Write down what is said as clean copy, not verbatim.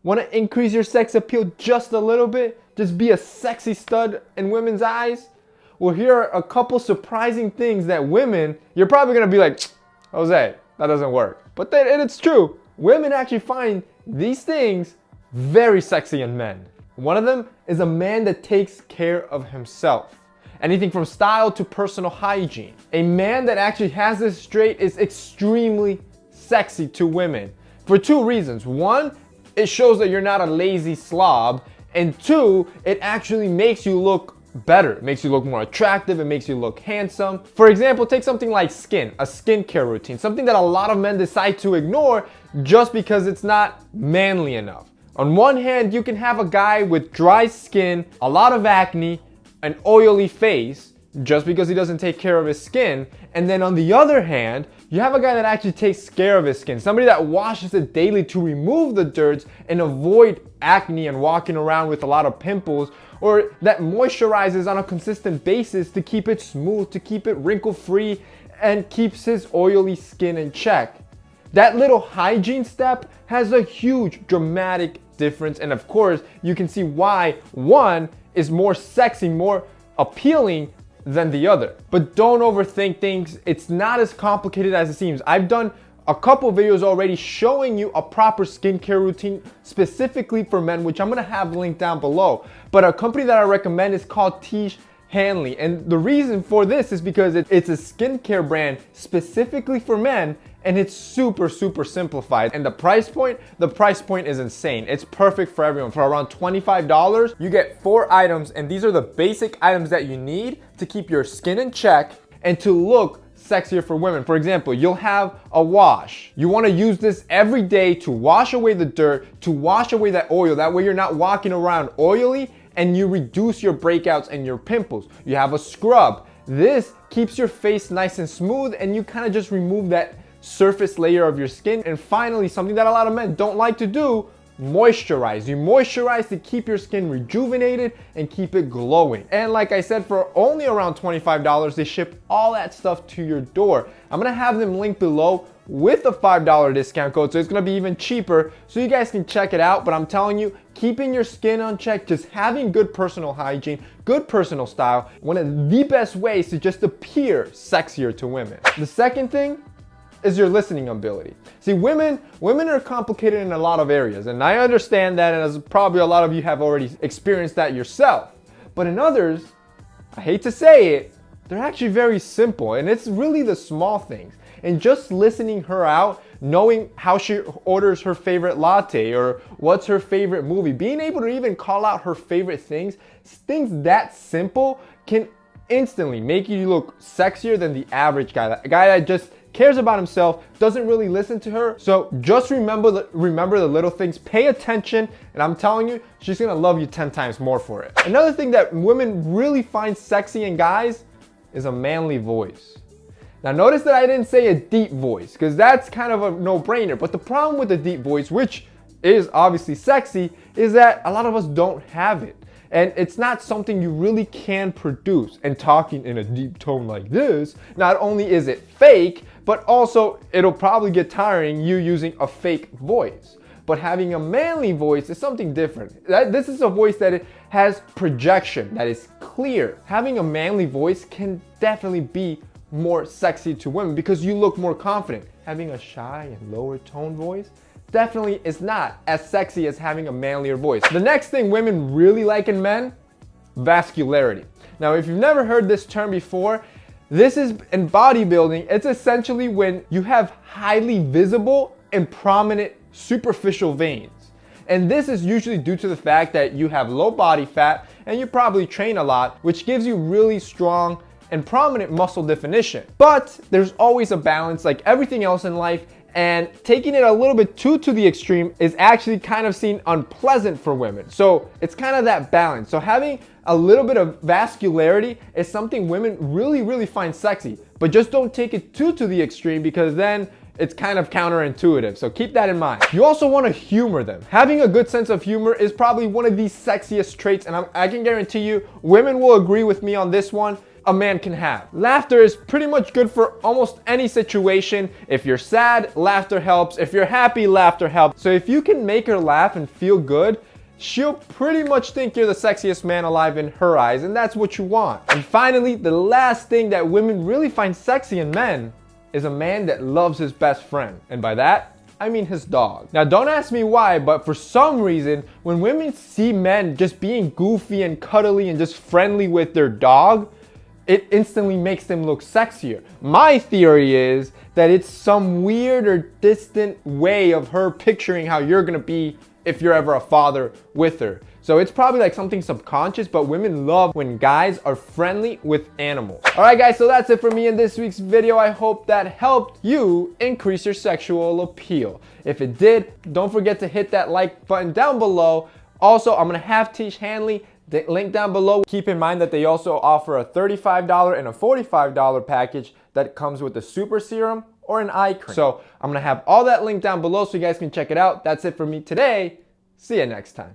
Want to increase your sex appeal just a little bit? Just be a sexy stud in women's eyes? Well, here are a couple surprising things that women, you're probably going to be like, Jose, that doesn't work. But then it's true. Women actually find these things very sexy in men. One of them is a man that takes care of himself. Anything from style to personal hygiene. A man that actually has this straight is extremely sexy to women for two reasons. One, it shows that you're not a lazy slob. And two, it actually makes you look better. It makes you look more attractive. It makes you look handsome. For example, take something like skin, a skincare routine, something that a lot of men decide to ignore just because it's not manly enough. On one hand, you can have a guy with dry skin, a lot of acne, an oily face, just because he doesn't take care of his skin. And then on the other hand, you have a guy that actually takes care of his skin, somebody that washes it daily to remove the dirt and avoid acne and walking around with a lot of pimples, or that moisturizes on a consistent basis to keep it smooth, to keep it wrinkle-free, and keeps his oily skin in check. That little hygiene step has a huge dramatic difference, and of course, you can see why one is more sexy, more appealing than the other. But don't overthink things. It's not as complicated as it seems. I've done a couple videos already showing you a proper skincare routine specifically for men, which I'm gonna have linked down below. But a company that I recommend is called Tiege Hanley. And the reason for this is because it's a skincare brand specifically for men, and it's super simplified. And the price point is insane. It's perfect for everyone. For around $25, you get 4 items, and these are the basic items that you need to keep your skin in check and to look sexier for women. For example, you'll have a wash. You want to use this every day to wash away the dirt, to wash away that oil. That way you're not walking around oily, and you reduce your breakouts and your pimples. You have a scrub. This keeps your face nice and smooth, and you kind of just remove that surface layer of your skin. And finally, something that a lot of men don't like to do, moisturize. You moisturize to keep your skin rejuvenated and keep it glowing. And like I said, for only around $25, they ship all that stuff to your door. I'm gonna have them linked below with a $5 discount code, so it's gonna be even cheaper, so you guys can check it out. But I'm telling you, keeping your skin on check, just having good personal hygiene, good personal style, one of the best ways to just appear sexier to women. The second thing is your listening ability. See, women are complicated in a lot of areas, and I understand that, and as probably a lot of you have already experienced that yourself. But in others, I hate to say it, they're actually very simple, and it's really the small things. And just listening her out, knowing how she orders her favorite latte or what's her favorite movie, being able to even call out her favorite things that simple can instantly make you look sexier than the average guy. A guy that just cares about himself, doesn't really listen to her. So just remember the little things, pay attention, and I'm telling you, she's gonna love you 10 times more for it. Another thing that women really find sexy in guys is a manly voice. Now notice that I didn't say a deep voice, because that's kind of a no-brainer. But the problem with the deep voice, which is obviously sexy, is that a lot of us don't have it. And it's not something you really can produce. And talking in a deep tone like this, not only is it fake, but also it'll probably get tiring you using a fake voice. But having a manly voice is something different. This is a voice that it has projection, that is clear. Having a manly voice can definitely be more sexy to women because you look more confident. Having a shy and lower tone voice definitely is not as sexy as having a manlier voice. The next thing women really like in men, vascularity. Now, if you've never heard this term before, this is in bodybuilding. It's essentially when you have highly visible and prominent superficial veins. And this is usually due to the fact that you have low body fat and you probably train a lot, which gives you really strong and prominent muscle definition. But there's always a balance, like everything else in life, and taking it a little bit too to the extreme is actually kind of seen unpleasant for women. So it's kind of that balance. So having a little bit of vascularity is something women really find sexy, but just don't take it too to the extreme, because then it's kind of counterintuitive. So keep that in mind. You also want to humor them. Having a good sense of humor is probably one of the sexiest traits, and I can guarantee you women will agree with me on this one. a man can have. Laughter is pretty much good for almost any situation. If you're sad, laughter helps. If you're happy, laughter helps. So if you can make her laugh and feel good, she'll pretty much think you're the sexiest man alive in her eyes, and that's what you want. And finally, the last thing that women really find sexy in men is a man that loves his best friend. And by that, I mean his dog. Now don't ask me why, but for some reason, when women see men just being goofy and cuddly and just friendly with their dog, it instantly makes them look sexier. My theory is that it's some weird or distant way of her picturing how you're gonna be if you're ever a father with her. So it's probably like something subconscious, but women love when guys are friendly with animals. All right, guys, so that's it for me in this week's video. I hope that helped you increase your sexual appeal. If it did, don't forget to hit that like button down below. Also, I'm gonna have Tish Hanley, the link down below. Keep in mind that they also offer a $35 and a $45 package that comes with a super serum or an eye cream. So I'm gonna have all that linked down below so you guys can check it out. That's it for me today. See you next time.